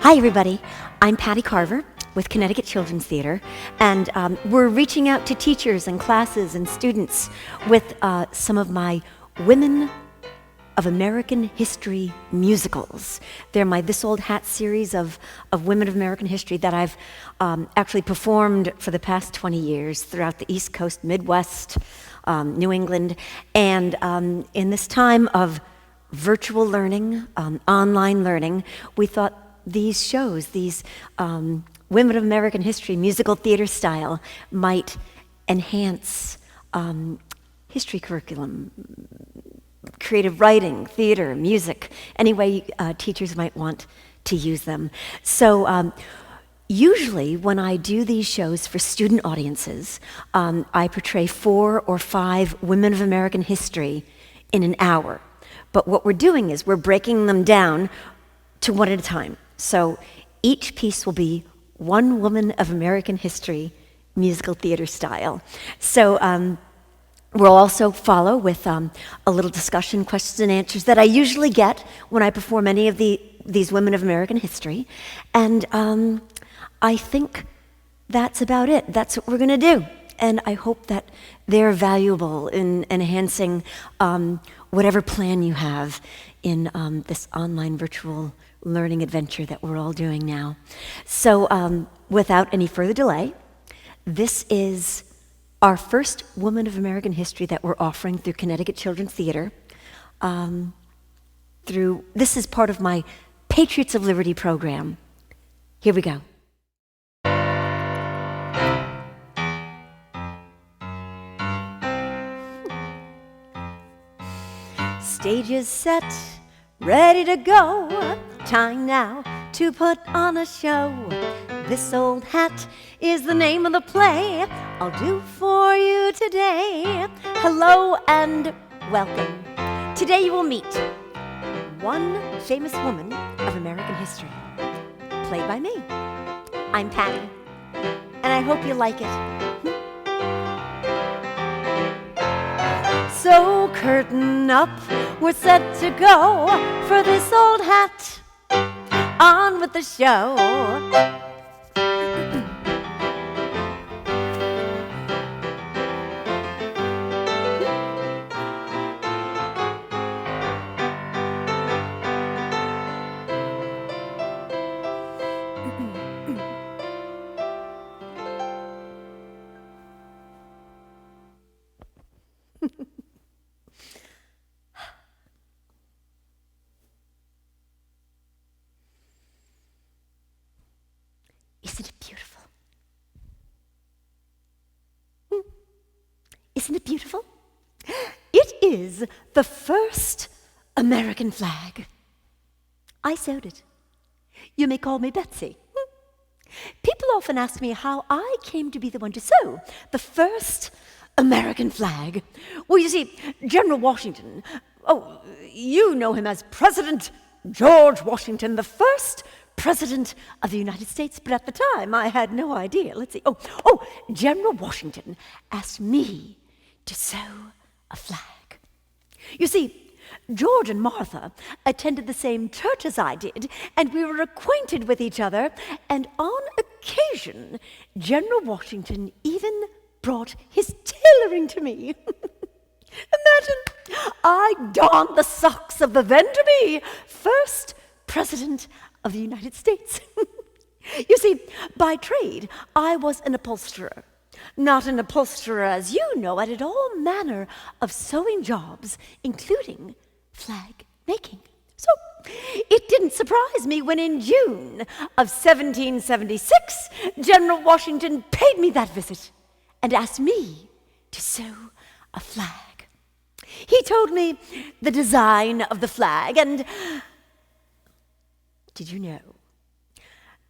Hi, everybody. I'm Patty Carver with Connecticut Children's Theater, and we're reaching out to teachers and classes and students with some of my Women of American History musicals. They're my This Old Hat series of Women of American History that I've actually performed for the past 20 years throughout the East Coast, Midwest, New England, and in this time of virtual learning, online learning, we thought these shows, these Women of American History musical theater style might enhance history curriculum, creative writing, theater, music, any way teachers might want to use them. So usually when I do these shows for student audiences, I portray 4 or 5 women of American history in an hour. But what we're doing is we're breaking them down to one at a time. So each piece will be one woman of American history musical theater style. So we'll also follow with a little discussion, questions and answers that I usually get when I perform any of these Women of American History. And I think that's about it. That's what we're going to do. And I hope that they're valuable in enhancing whatever plan you have in this online virtual learning adventure that we're all doing now. So without any further delay, this is our first Woman of American History that we're offering through Connecticut Children's Theater. This is part of my Patriots of Liberty program. Here we go. Stage is set, ready to go. Time now to put on a show. This Old Hat is the name of the play I'll do for you today. Hello and welcome. Today you will meet one famous woman of American history, played by me. I'm Patty, and I hope you like it. So curtain up, we're set to go for this old hat. On with the show. Isn't it beautiful? Isn't it beautiful? It is the first American flag. I sewed it. You may call me Betsy. People often ask me how I came to be the one to sew the first American flag. Well, you see, General Washington, you know him as President George Washington, the first President of the United States, but at the time I had no idea. Let's see. General Washington asked me to sew a flag. You see, George and Martha attended the same church as I did, and we were acquainted with each other, and on occasion, General Washington even brought his tailoring to me. Imagine, I donned the socks of the then-to-be first President of the United States. You see, by trade, I was an upholsterer. Not an upholsterer as you know. I did all manner of sewing jobs, including flag making. So it didn't surprise me when in June of 1776, General Washington paid me that visit and asked me to sew a flag. He told me the design of the flag, and did you know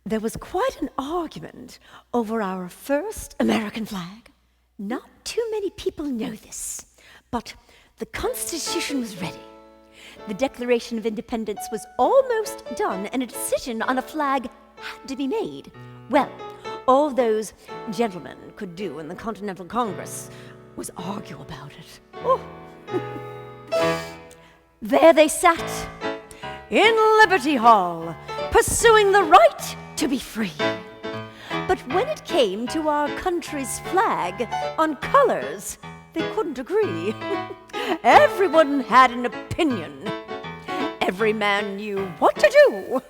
there was quite an argument over our first American flag? Not too many people know this, but the Constitution was ready. The Declaration of Independence was almost done, and a decision on a flag had to be made. Well, all those gentlemen could do in the Continental Congress was argue about it. Oh. There they sat in Liberty Hall, pursuing the right to be free. But when it came to our country's flag on colors, they couldn't agree. Everyone had an opinion. Every man knew what to do.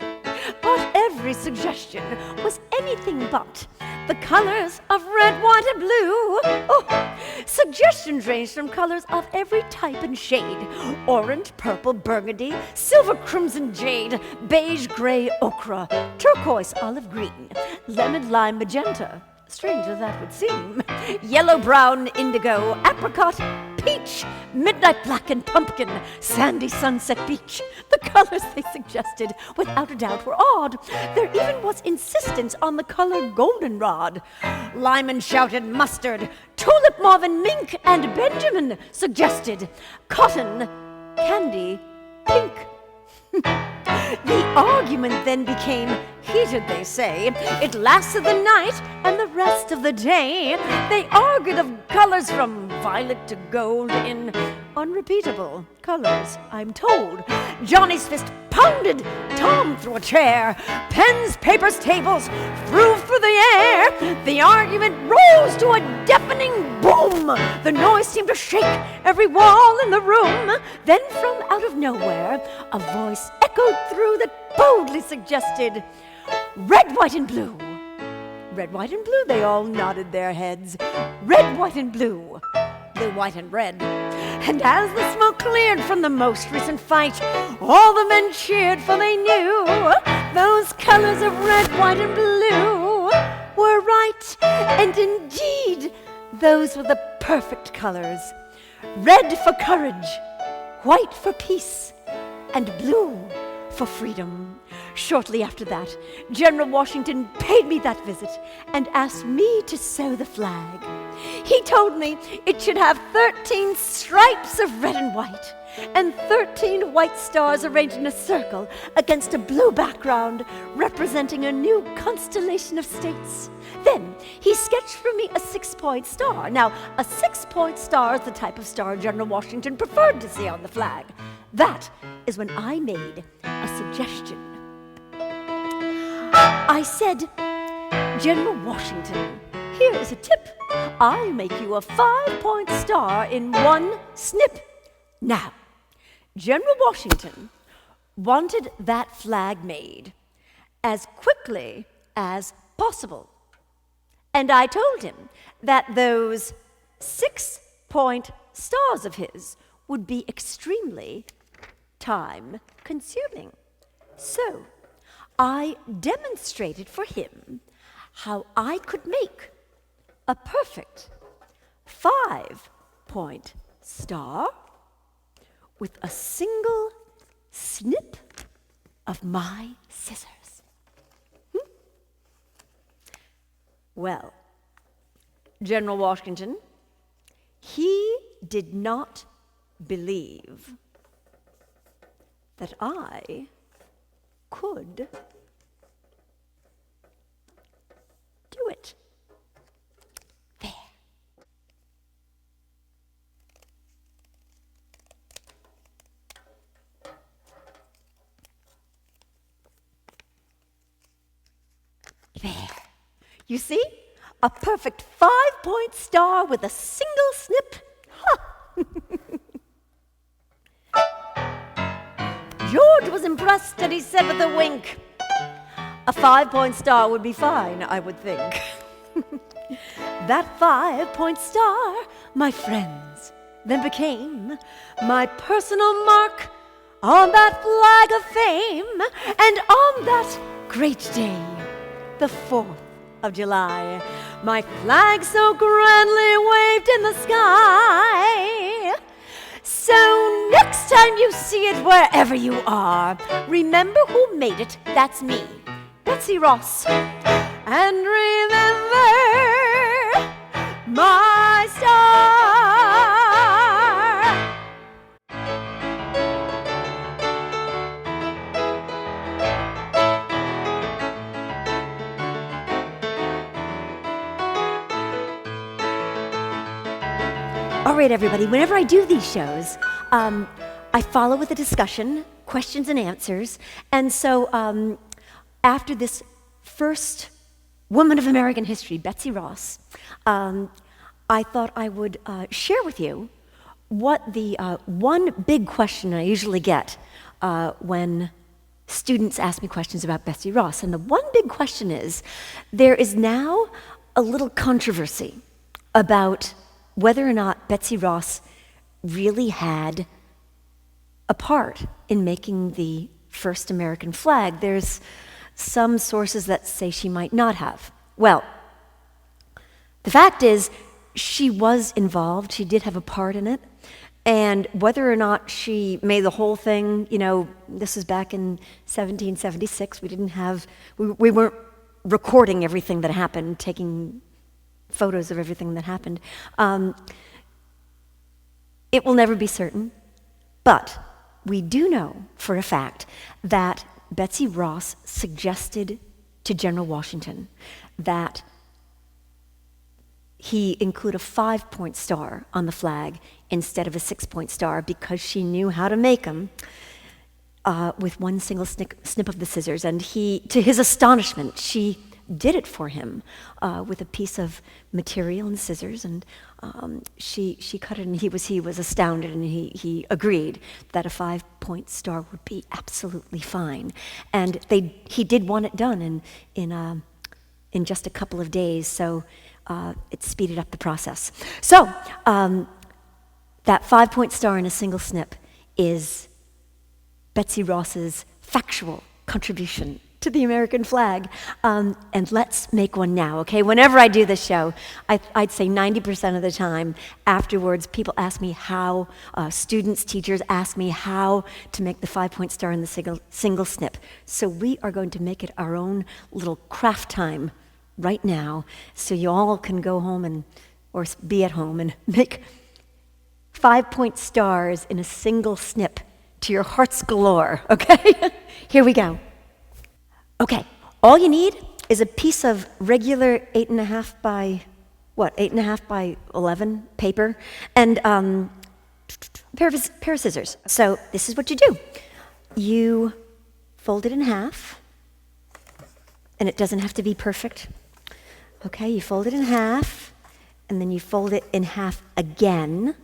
But every suggestion was anything but the colors of red, white, and blue. Oh, suggestions ranged from colors of every type and shade: orange, purple, burgundy, silver, crimson, jade, beige, gray, ochre, turquoise, olive green, lemon, lime, magenta, strange as that would seem, yellow, brown, indigo, apricot, peach, midnight black and pumpkin, sandy sunset beach. The colors they suggested, without a doubt, were odd. There even was insistence on the color goldenrod. Lyman shouted mustard, tulip, mauve, and mink, and Benjamin suggested cotton, candy, pink. The argument then became heated, they say. It lasted the night and the rest of the day. They argued of colors from violet to gold in unrepeatable colors, I'm told. Johnny's fist pounded Tom through a chair. Pens, papers, tables flew through the air. The argument rose to a deafening boom. The noise seemed to shake every wall in the room. Then from out of nowhere, a voice echoed through that boldly suggested red, white, and blue. Red, white, and blue, they all nodded their heads. Red, white, and blue. Blue, white, and red. And as the smoke cleared from the most recent fight, all the men cheered, for they knew those colors of red, white, and blue were right. And indeed, those were the perfect colors. Red for courage, white for peace, and blue for freedom. Shortly after that, General Washington paid me that visit and asked me to sew the flag. He told me it should have 13 stripes of red and white, and 13 white stars arranged in a circle against a blue background, representing a new constellation of states. Then he sketched for me a 6-point star. Now, a 6-point star is the type of star General Washington preferred to see on the flag. That is when I made a suggestion. I said, General Washington, here is a tip. I'll make you a 5-point star in one snip. Now, General Washington wanted that flag made as quickly as possible. And I told him that those 6-point stars of his would be extremely time-consuming. So I demonstrated for him how I could make a perfect 5-point star with a single snip of my scissors. Well, General Washington, he did not believe that I could do it. There. There. You see? A perfect 5-point star with a single snip. Ha! George was impressed, and he said with a wink, a 5-point star would be fine, I would think. That 5-point star, my friends, then became my personal mark on that flag of fame. And on that great day, the 4th of July, my flag so grandly waved in the sky. So next time you see it wherever you are, remember who made it. That's me, Betsy Ross. And remember my star. All right, everybody, whenever I do these shows, I follow with a discussion, questions and answers. And so after this first woman of American history, Betsy Ross, I thought I would share with you what the one big question I usually get when students ask me questions about Betsy Ross. And the one big question is, there is now a little controversy about whether or not Betsy Ross really had a part in making the first American flag. There's some sources that say she might not have. Well, the fact is, she was involved. She did have a part in it. And whether or not she made the whole thing, this is back in 1776. We weren't recording everything that happened, taking photos of everything that happened. It will never be certain. But we do know for a fact that Betsy Ross suggested to General Washington that he include a 5-point star on the flag instead of a 6-point star because she knew how to make them with one single snip of the scissors. And to his astonishment, she did it for him with a piece of material and scissors, and she cut it, and he was astounded, and he agreed that a 5-point star would be absolutely fine. And he did want it done in just a couple of days, so it speeded up the process. So that 5-point star in a single snip is Betsy Ross's factual contribution to the American flag. And let's make one now, okay? Whenever I do this show, I'd say 90% of the time afterwards, people ask me how, students, teachers ask me how to make the 5-point star in the single snip. So we are going to make it our own little craft time right now, so you all can go home or be at home and make 5-point stars in a single snip to your heart's galore, okay? Here we go. Okay, all you need is a piece of regular 8.5 by 11 paper and a pair of scissors. So this is what you do. You fold it in half, and it doesn't have to be perfect. Okay, you fold it in half, and then you fold it in half again.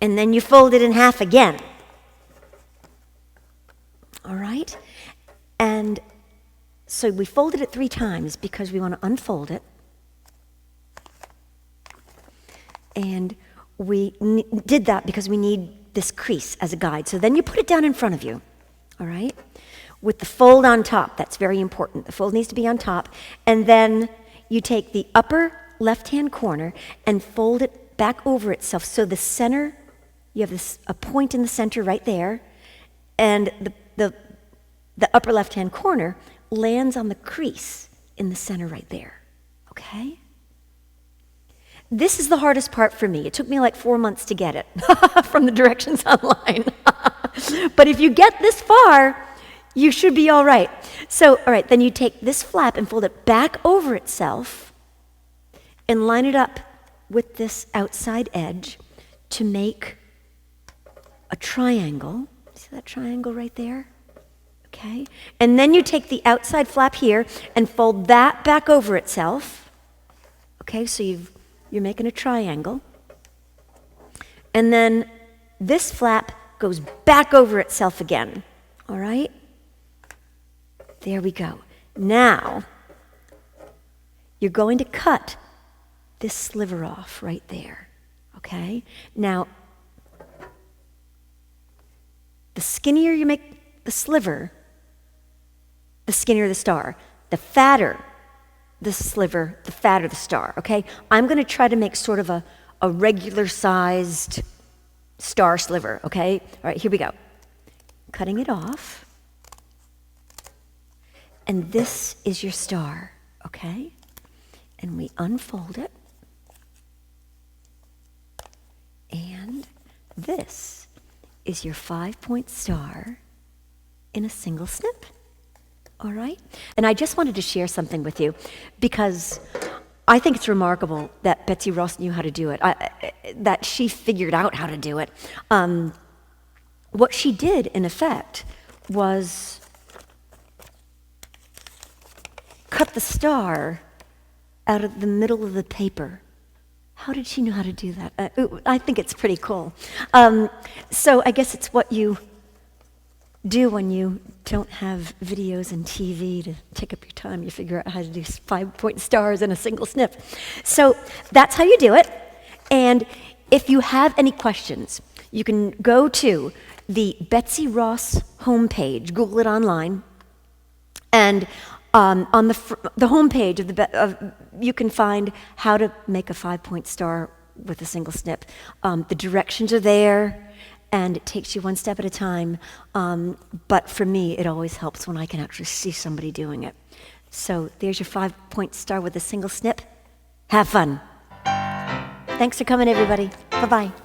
And then you fold it in half again. All right? And so we folded it 3 times because we want to unfold it. And we did that because we need this crease as a guide. So then you put it down in front of you, all right? With the fold on top. That's very important. The fold needs to be on top. And then you take the upper left-hand corner and fold it back over itself. So the center, you have a point in the center right there, and the upper left-hand corner lands on the crease in the center right there, okay? This is the hardest part for me. It took me like 4 months to get it from the directions online. But if you get this far, you should be all right. So, all right, then you take this flap and fold it back over itself and line it up with this outside edge to make a triangle. See that triangle right there? Okay, and then you take the outside flap here and fold that back over itself. Okay, so you're making a triangle. And then this flap goes back over itself again. All right? There we go. Now, you're going to cut this sliver off right there. Okay? Now, the skinnier you make the sliver, the skinnier the star. The fatter the sliver, the fatter the star, okay? I'm going to try to make sort of a regular-sized star sliver, okay? All right, here we go. Cutting it off. And this is your star, okay? And we unfold it. And this is your 5-point star in a single snip. All right? And I just wanted to share something with you because I think it's remarkable that Betsy Ross knew how to do it, that she figured out how to do it. what she did, in effect, was cut the star out of the middle of the paper. How did she know how to do that? I think it's pretty cool. So I guess it's what you do when you don't have videos and TV to take up your time. You figure out how to do 5-point stars in a single snip. So that's how you do it. And if you have any questions, you can go to the Betsy Ross homepage, Google it online, and on the homepage you can find how to make a 5-point star with a single snip. The directions are there, and it takes you one step at a time. But for me, it always helps when I can actually see somebody doing it. So there's your 5-point star with a single snip. Have fun. Thanks for coming, everybody. Bye-bye.